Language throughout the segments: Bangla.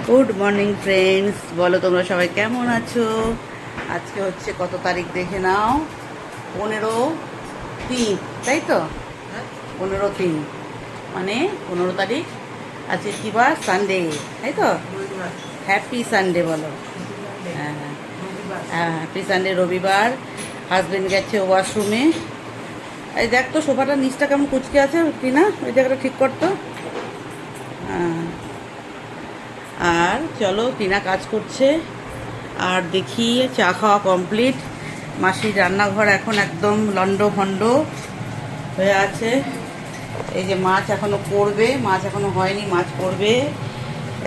গুড মর্নিং ফ্রেন্ডস, বলো তোমরা সবাই কেমন আছো? আজকে হচ্ছে কত তারিখ দেখে নাও, 15/3, তাই তো? 15/3 মানে 15 তারিখ। আজকে কী বার? সানডে, তাই তো? হ্যাপি সানডে বলো। হ্যাঁ হ্যাঁ, হ্যাপি সানডে, রবিবার। হাজবেন্ড গেছে ওয়াশরুমে। এই দেখ তো সোফাটার নিচটা কেমন কুচকে আছে, টিনা ওই জায়গাটা ঠিক করতো। হ্যাঁ, আর চলো টিনা কাজ করছে আর দেখি। চা খাওয়া কমপ্লিট। মাসির রান্নাঘর এখন একদম লন্ড ভন্ড হয়ে আছে। এই যে মাছ এখনও করবে, মাছ এখনও হয়নি, মাছ করবে।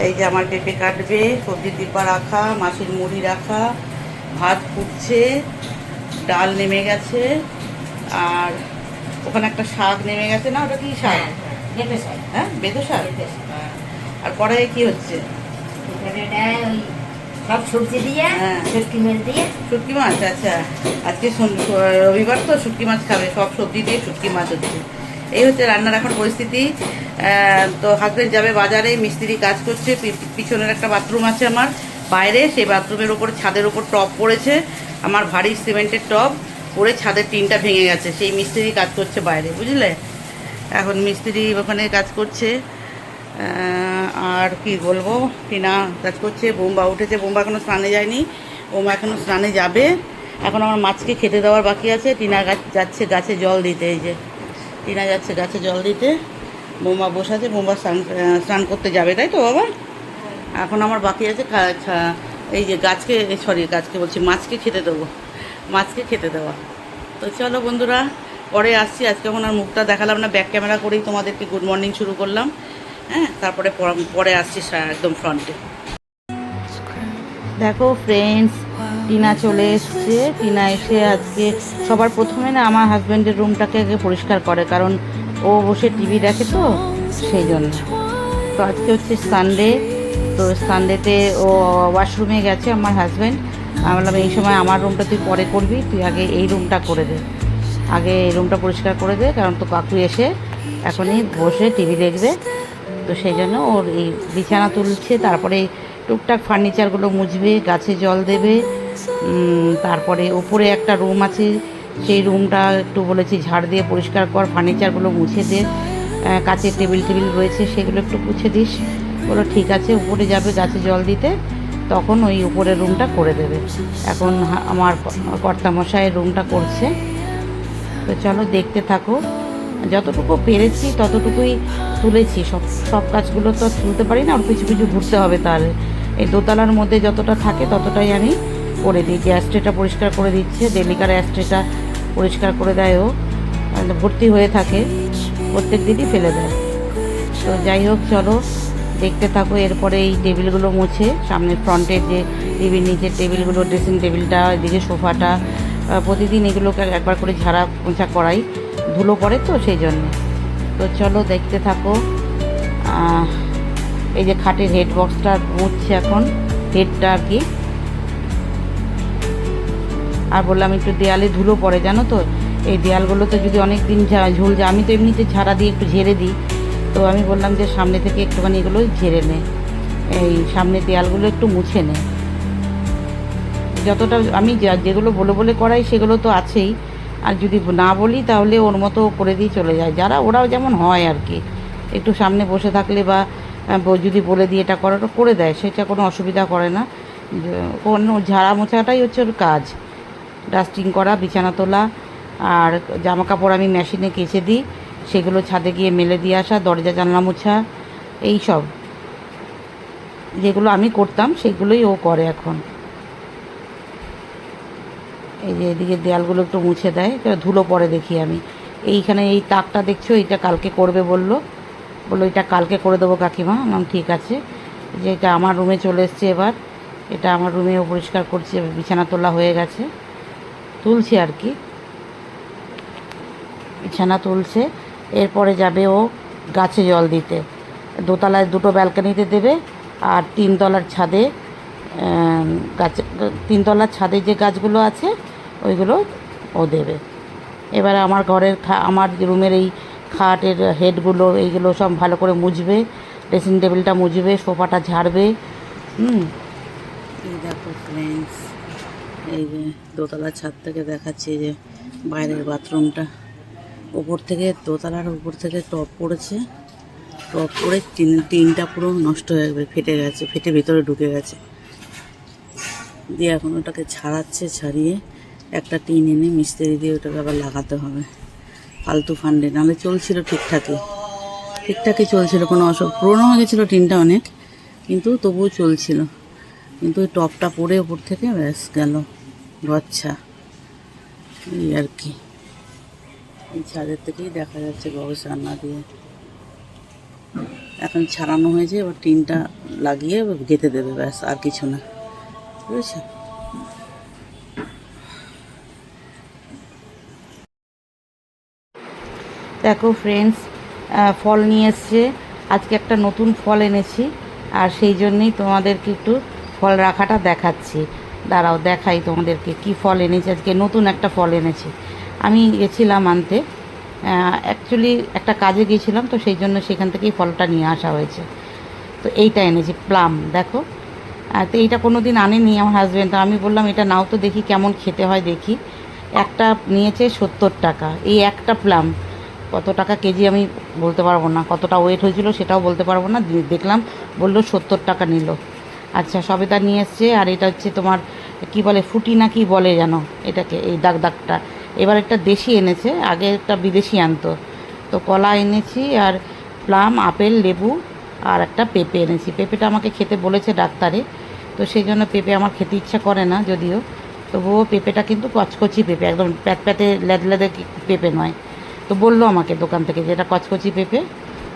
এই যে আমার পেঁপে কাটবে, সবজি ডিব্বা রাখা, মাছের মুড়ি রাখা, ভাত ফুটছে, ডাল নেমে গেছে, আর ওখানে একটা শাক নেমে গেছে। না ওটা কি শাক? হ্যাঁ, বেঁধে শাক। আর কড়াইয়ে কি হচ্ছে? সব সবজি দিয়ে, হ্যাঁ, শুটকি মাছ দিয়ে। শুটকি মাছ। আচ্ছা, আজকে রবিবার তো শুটকি মাছ খাবে, সব সবজি দিয়ে শুটকি মাছ হচ্ছে। এই হচ্ছে রান্নার এখন পরিস্থিতি। তো হাজবেন্ড যাবে বাজারে, মিস্ত্রি কাজ করছে। পিছনের একটা বাথরুম আছে আমার বাইরে, সেই বাথরুমের ওপর ছাদের ওপর টব পড়েছে, আমার ভারী সিমেন্টের টব পড়ে ছাদের টিনটা ভেঙে গেছে। সেই মিস্ত্রি কাজ করছে বাইরে, বুঝলে? এখন মিস্ত্রি ওখানে কাজ করছে। আর কি বলবো, টিনা কাজ করছে, বোম্বা উঠেছে। বোম্বা এখনও স্নানে যায়নি, বোম্বা এখনও স্নানে যাবে। এখন আমার মাছকে খেতে দেওয়ার বাকি আছে। টিনা যাচ্ছে গাছে জল দিতে। এই যে টিনা যাচ্ছে গাছে জল দিতে, বোম্বা বসে আছে। বোম্বা স্নান করতে যাবে, তাই তো বাবা? এখন আমার বাকি আছে এই যে গাছকে বলছি, মাছকে খেতে দেবো, মাছকে খেতে দেওয়া। তো চলো বন্ধুরা, পরে আসছি। আজকে এখন আর মুখটা দেখালাম না, ব্যাক ক্যামেরা করেই তোমাদেরকে গুড মর্নিং শুরু করলাম। হ্যাঁ, তারপরে পরে আসছি একদম ফ্রন্টে। দেখো ফ্রেন্ডস, টিনা চলে এসছে। টিনা এসে আজকে সবার প্রথমে না আমার হাজব্যান্ডের রুমটাকে আগে পরিষ্কার করে, কারণ ও বসে টিভি দেখে, তো সেই জন্য। তো আজকে হচ্ছে সানডে, তো সানডেতে ও ওয়াশরুমে গেছে আমার হাজব্যান্ড। আমি বললাম এই সময় আমার রুমটা তুই পরে করবি, তুই আগে এই রুমটা করে দে, আগে এই রুমটা পরিষ্কার করে দে, কারণ তো কাকু এসে এখনই বসে টিভি দেখবে। তো সেই জন্য ওর এই বিছানা তুলছে, তারপরে টুকটাক ফার্নিচারগুলো মুছবে, গাছে জল দেবে। তারপরে ওপরে একটা রুম আছে, সেই রুমটা একটু বলেছি ঝাড় দিয়ে পরিষ্কার কর, ফার্নিচারগুলো মুছে দে, কাচের টেবিল রয়েছে সেগুলো একটু মুছে দিস। বলো ঠিক আছে। উপরে যাবে গাছে জল দিতে, তখন ওই উপরের রুমটা করে দেবে। এখন আমার কর্তামশায়ের রুমটা করছে। তো চলো দেখতে থাকো। যতটুকু পেরেছি ততটুকুই তুলেছি, সব সব কাজগুলো তো তুলতে পারি না, ওর কিছু কিছু ঘুরতে হবে। তাহলে এই দোতলার মধ্যে যতটা থাকে ততটাই আমি করে দিই। যে অ্যাস্ট্রেটা পরিষ্কার করে দিচ্ছে, ডেলিকার অ্যাস্ট্রেটা পরিষ্কার করে দেয় ও, ভর্তি হয়ে থাকে, প্রত্যেক দিনই ফেলে দেয়। তো যাই হোক, চলো দেখতে থাকো। এরপরে এই টেবিলগুলো মুছে, সামনে ফ্রন্টের যে টিভির নিচের টেবিলগুলো, ড্রেসিং টেবিলটা, এদিকে সোফাটা, প্রতিদিন এগুলোকে একবার করে ঝাড়া মোছা করাই, ধুলো পড়ে তো সেই জন্য। তো চলো দেখতে থাকো। এই যে খাটের হেড বক্সটা মুছছে এখন, হেডটা আর কি। আর বললাম একটু দেয়ালে ধুলো পড়ে, জানো তো, এই দেয়ালগুলোতে যদি অনেক দিন ঝুল যায়, আমি তো এমনিতে ঝাড়া দিয়ে একটু ঝেড়ে দিই, তো আমি বললাম যে সামনে থেকে একটুখানি এগুলো ঝেড়ে নে, এই সামনে দেয়ালগুলো একটু মুছে নে। যতটা আমি যেগুলো বলে বলে করাই সেগুলো তো আছেই, আর যদি না বলি তাহলে ওর মতো করে দিয়ে চলে যায়। ওরাও যেমন হয় আর কি, একটু সামনে বসে থাকলে বা যদি বলে দিয়ে এটা করাটা করে দেয়, সেটা কোনো অসুবিধা করে না। কোনো ঝাড়া মোছাটাই হচ্ছে ওর কাজ, ডাস্টিং করা, বিছানা তোলা, আর জামা কাপড় আমি মেশিনে কেচে দিই, সেগুলো ছাদে গিয়ে মেলে দিয়ে আসা, দরজা জানলা মোছা, এই সব যেগুলো আমি করতাম সেগুলোই ও করে এখন। এই যে এদিকে দেয়ালগুলো একটু মুছে দেয়, ধুলো পরে দেখি আমি। এইখানে এই তাকটা দেখছো, এইটা কালকে করবে বললো এটা কালকে করে দেবো কাকিমা। নাম ঠিক আছে। যে এটা আমার রুমে চলে এসছে এবার, এটা আমার রুমেও পরিষ্কার করছে, বিছানা তোলা হয়ে গেছে, তুলছে আর কি, বিছানা তুলছে। এরপরে যাবে ও গাছে জল দিতে। দোতলায় দুটো ব্যালকানিতে দেবে, আর তিনতলার ছাদে গাছে, তিনতলার ছাদে যে গাছগুলো আছে ওইগুলো ও দেবে। এবারে আমার আমার রুমের এই খাটের হেডগুলো এইগুলো সব ভালো করে মুছবে, ড্রেসিং টেবিলটা মুছবে, সোফাটা ঝাড়বে, হুম। এই দেখো ফ্রেন্ডস, এই যে দোতলার ছাদ থেকে দেখাচ্ছে যে বাইরের বাথরুমটা, ওপর থেকে দোতলার উপর থেকে টপ পড়েছে, টপ পড়ে টিনটা পুরো নষ্ট হয়ে গেছে, ফেটে গেছে, ফেটে ভিতরে ঢুকে গেছে। দিয়ে এখন ওটাকে ছাড়িয়ে একটা টিন এনে মিস্ত্রি দিয়ে ওটাকে আবার লাগাতে হবে। ফালতু ফান্ডে, নাহলে চলছিল ঠিকঠাকই চলছিল, কোনো পুরোনো হয়ে গেছিলো টিনটা অনেক, কিন্তু তবুও চলছিল। কিন্তু ওই টপটা পড়ে ওপর থেকে ব্যাস গেল গচ্ছা, এই আর কি। এই ছাদের থেকেই দেখা যাচ্ছে গবেষ রান্না দিয়ে এখন ছাড়ানো হয়েছে, এবার টিনটা লাগিয়ে গেঁথে দেবে, ব্যাস আর কিছু না, বুঝেছে। দেখো ফ্রেন্ডস, ফল নিয়ে এসছে আজকে, একটা নতুন ফল এনেছি, আর সেই জন্যেই তোমাদেরকে একটু ফল রাখাটা দেখাচ্ছি। দাঁড়াও দেখাই তোমাদেরকে কি ফল এনেছি আজকে, নতুন একটা ফল এনেছি। আমি গেছিলাম আনতে, অ্যাকচুয়ালি একটা কাজে গিয়েছিলাম, তো সেই জন্য সেখান থেকেই ফলটা নিয়ে আসা হয়েছে। তো এইটা এনেছি প্লাম, দেখো। তো এইটা কোনো দিন আনেনি আমার হাজব্যান্ড, তো আমি বললাম এটা নাও তো দেখি কেমন খেতে হয় দেখি। একটা নিয়েছে 70 টাকা, এই একটা প্লাম। কত টাকা কেজি আমি বলতে পারবো না, কতটা ওয়েট হয়েছিল সেটাও বলতে পারবো না, দেখলাম বললো 70 টাকা নিল। আচ্ছা, সবেদা নিয়ে এসছে, আর এটা হচ্ছে তোমার কি বলে, ফুটি না কি বলে যেন এটাকে, এই দাগটা। এবার একটা দেশি এনেছে, আগে একটা বিদেশি আনতো। তো কলা এনেছি, আর প্লাম, আপেল, লেবু, আর একটা পেঁপে এনেছি। পেঁপেটা আমাকে খেতে বলেছে ডাক্তারে, তো সেই জন্য পেঁপে আমার খেতে ইচ্ছা করে না যদিও, তবুও পেঁপেটা কিন্তু কচকচি পেঁপে, একদম প্যাতে লেদে পেঁপে নয়। তো বললো আমাকে দোকান থেকে যে এটা কচকচি পেঁপে,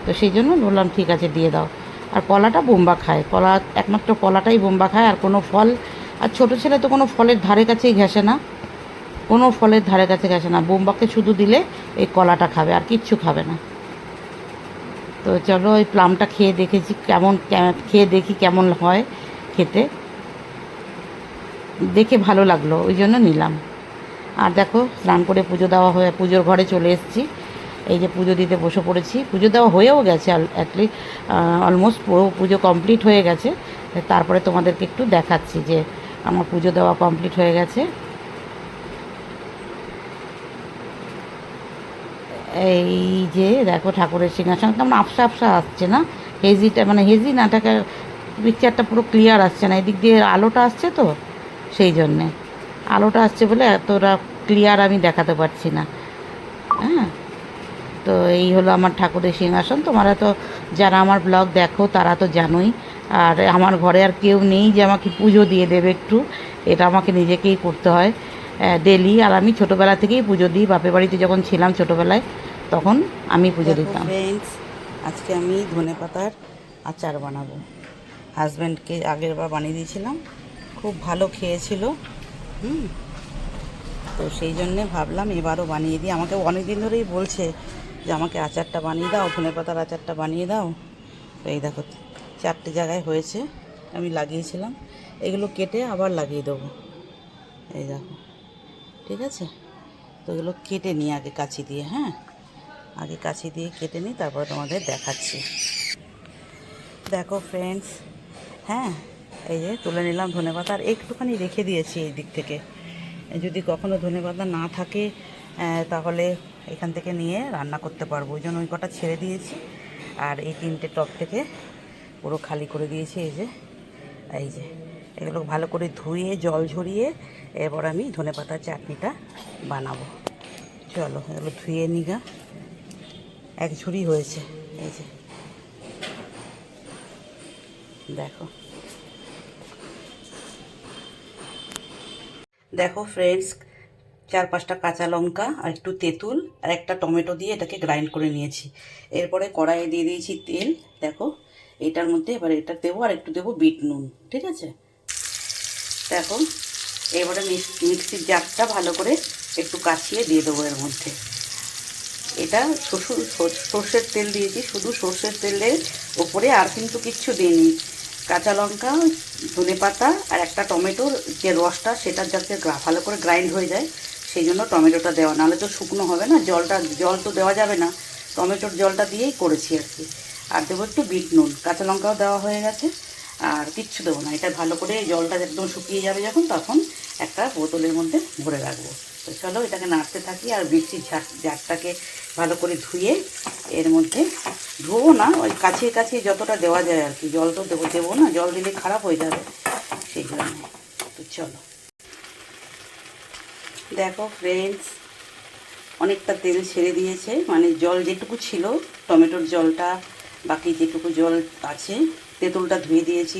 তো সেই জন্য বললাম ঠিক আছে দিয়ে দাও। আর কলাটা বোম্বা খায়, কলা একমাত্র কলাটাই বোম্বা খায়, আর কোনো ফল, আর ছোটো ছেলে তো কোনো ফলের ধারে কাছেই ঘেঁষে না, কোনো ফলের ধারে কাছে ঘেঁষে না। বোম্বাকে শুধু দিলে এই কলাটা খাবে, আর কিচ্ছু খাবে না। তো চলো ওই প্লামটা খেয়ে দেখেছি খেয়ে দেখি কেমন হয় খেতে, দেখে ভালো লাগলো ওই জন্য নিলাম। আর দেখো স্নান করে পুজো দেওয়া হয়ে পুজোর ঘরে চলে এসেছি, এই যে পুজো দিতে বসে পড়েছি। পুজো দেওয়া হয়েও গেছে, অ্যাটলিস্ট অলমোস্ট পুরো পুজো কমপ্লিট হয়ে গেছে। তারপরে তোমাদেরকে একটু দেখাচ্ছি যে আমার পুজো দেওয়া কমপ্লিট হয়ে গেছে। এই যে দেখো ঠাকুরের সিংহাসন কেমন আফসা আফসা আসছে না, হেজিটা মানে হেজি নাটাকে, পিকচারটা পুরো ক্লিয়ার আসছে না, এদিক দিয়ে আলোটা আসছে তো সেই জন্যে, আলোটা আসছে বলে এতটা ক্লিয়ার আমি দেখাতে পারছি না। হ্যাঁ, তো এই হলো আমার ঠাকুরের সিংহাসন। তোমরা তো যারা আমার ব্লগ দেখো তারা তো জানোই। আর আমার ঘরে আর কেউ নেই যে আমাকে পুজো দিয়ে দেবে একটু, এটা আমাকে নিজেকেই করতে হয় ডেলি। আর আমি ছোটোবেলা থেকেই পুজো দিই, বাপের বাড়িতে যখন ছিলাম ছোটোবেলায় তখন আমি পুজো দিতাম। ফ্রেন্ডস, আজকে আমি ধনেপাতার আচার বানাবো। হাজব্যান্ডকে আগের বার বানিয়ে দিয়েছিলাম, খুব ভালো খেয়েছিল। হুম, তো সেই জন্যে ভাবলাম এবারও বানিয়ে দিই। আমাকে অনেক দিন ধরেই বলছে যে আমাকে আচারটা বানিয়ে দাও, ধনেপাতার আচারটা বানিয়ে দাও। তো এই দেখো 4টে জায়গায় হয়েছে, আমি লাগিয়েছিলাম, এগুলো কেটে আবার লাগিয়ে দেবো। এই দেখো, ঠিক আছে। তো এগুলো কেটে নিই আগে কাঁচি দিয়ে, হ্যাঁ আগে কাঁচি দিয়ে কেটে নিই, তারপরে তোমাদের দেখাচ্ছি। দেখো ফ্রেন্ডস, হ্যাঁ এই যে তুলে নিলাম ধনেপাতা, আর একটুখানি রেখে দিয়েছি এই দিক থেকে, যদি কখনো ধনেপাতা না থাকে তাহলে এখান থেকে নিয়ে রান্না করতে পারবো, ওই জন্য ওই কটা ছেড়ে দিয়েছি। আর এই 3টে টব থেকে পুরো খালি করে দিয়েছি। এই যে এগুলো ভালো করে ধুয়ে জল ঝরিয়ে এরপর আমি ধনেপাতার চাটনিটা বানাবো। চলো এগুলো ধুয়ে নিগা, এক ঝুড়ি হয়েছে। এই যে দেখো, দেখো ফ্রেন্ডস, 4-5টা কাঁচা লঙ্কা আর একটু তেঁতুল আর একটা টমেটো দিয়ে এটাকে গ্রাইন্ড করে নিয়েছি। এরপরে কড়াইয়ে দিয়ে দিয়েছি তেল, দেখো এটার মধ্যে এবার এটা দেবো, আর একটু দেবো বিট নুন, ঠিক আছে। দেখো এবারে মিক্সির জারটা ভালো করে একটু কাছিয়ে দিয়ে দেবো এর মধ্যে। এটা সর্ষের তেল দিয়েছি, শুধু সর্ষের তেলের ওপরে, আর কিন্তু কিচ্ছু দিইনি। কাঁচা লঙ্কা, ধনেপাতা আর একটা টমেটোর যে রসটা সেটা যাতে ভালো করে গ্রাইন্ড হয়ে যায়, সেই জন্য টমেটোটা দেওয়া, নাহলে তো শুকনো হবে না, জল তো দেওয়া যাবে না, টমেটোর জলটা দিয়েই করেছি আর কি। আর দেবো একটু বিট নুন, কাঁচা লঙ্কাও দেওয়া হয়ে গেছে, আর কিচ্ছু দেবো না। এটা ভালো করে জলটা একদম শুকিয়ে যাবে যখন, তখন একটা বোতলের মধ্যে ভরে রাখবো। তো চলো এটাকে নাড়তে থাকি। আর মিক্সির জারটাকে ভালো করে ধুয়ে এর মধ্যে, ধোবো না, ওই কাছে কাছে যতটা দেওয়া যায় আর কি, জল তো দেবো না, জল দিলে খারাপ হয়ে যাবে সেই জন্য। তো চলো দেখো ফ্রেন্ডস, অনেকটা তেল ছেড়ে দিয়েছে, মানে জল যেটুকু ছিল, টমেটোর জলটা, বাকি যেটুকু জল আছে, তেঁতুলটা ধুয়ে দিয়েছি,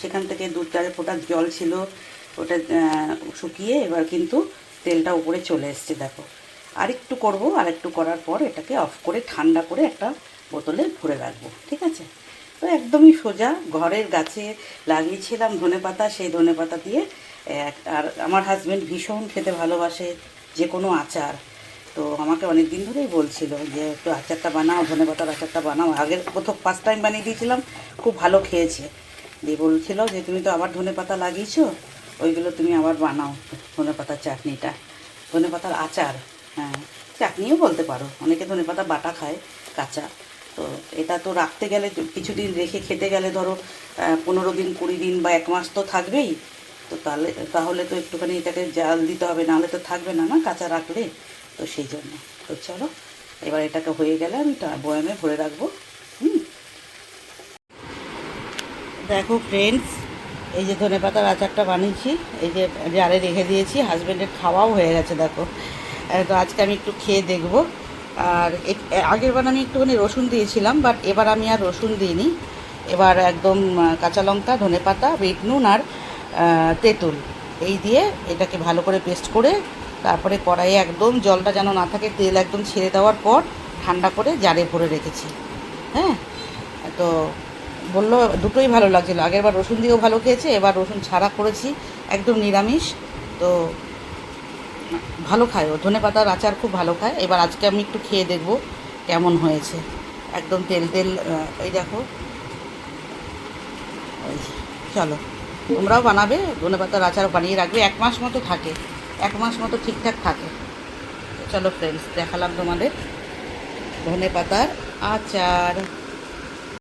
সেখান থেকে 2-4 ফোঁটা জল ছিল, ওটা শুকিয়ে এবার কিন্তু তেলটা উপরে চলে এসছে দেখো। আর একটু করবো, আর একটু করার পর এটাকে অফ করে ঠান্ডা করে একটা বোতলে ভরে রাখবো, ঠিক আছে? তো একদমই সোজা, ঘরের গাছে লাগিয়েছিলাম ধনেপাতা, সেই ধনেপাতা দিয়ে। আর আমার হাজব্যান্ড ভীষণ খেতে ভালোবাসে যে কোনো আচার। তো আমাকে অনেক দিন ধরেই বলছিল যে একটু আচারটা বানাও, ধনেপাতার আচারটা বানাও। আগের প্রথম ফার্স্ট টাইম বানিয়ে দিয়েছিলাম, খুব ভালো খেয়েছে। দিয়ে বলছিল যে তুমি তো আবার ধনেপাতা লাগিয়েছো, ওইগুলো তুমি আবার বানাও ধনেপাতার চাটনিটা, ধনেপাতার আচার। হ্যাঁ, চাটনিও বলতে পারো, অনেকে ধনেপাতা বাটা খায় কাঁচা। তো এটা তো রাখতে গেলে, কিছুদিন রেখে খেতে গেলে ধরো 15 দিন 20 দিন বা 1 মাস তো থাকবেই। তো তাহলে তো একটুখানি এটাকে জাল দিতে হবে, নাহলে তো থাকবে না না কাঁচা রাখলে। তো সেই জন্য। তো চলো এবার এটাকে হয়ে গেলে আমি বয়ামে ভরে রাখবো। দেখো ফ্রেন্ডস, এই যে ধনেপাতার আচারটা বানিয়েছি, এই যে জারে রেখে দিয়েছি, হাজব্যান্ডের খাওয়াও হয়ে গেছে দেখো। তো আজকে আমি একটু খেয়ে দেখবো। আর আগের বার আমি একটুখানি রসুন দিয়েছিলাম, বাট এবার আমি আর রসুন দিইনি। এবার একদম কাঁচা লঙ্কা, ধনেপাতা, বিট নুন আর তেঁতুল এই দিয়ে এটাকে ভালো করে পেস্ট করে, তারপরে কড়াইয়ে একদম জলটা যেন না থাকে, তেল একদম ছেড়ে দেওয়ার পর ঠান্ডা করে জারে ভরে রেখেছি। হ্যাঁ, তো বললো দুটোই ভালো লাগছিলো। আগেরবার রসুন দিয়েও ভালো খেয়েছে, এবার রসুন ছাড়া করেছি, একদম নিরামিষ। তো ভালো খায় ও, ধনেপাতার আচার খুব ভালো খায়। এবার আজকে আমি একটু খেয়ে দেখব কেমন হয়েছে। একদম তেল তেল, এই দেখো। চলো তোমরাও বানাবে, ধনেপাতার আচার বানিয়ে রাখবে, 1 মাস মতো থাকে, 1 মাস মতো ঠিকঠাক থাকে। চলো ফ্রেন্ডস, দেখালাম তোমাদের ধনেপাতার আচার।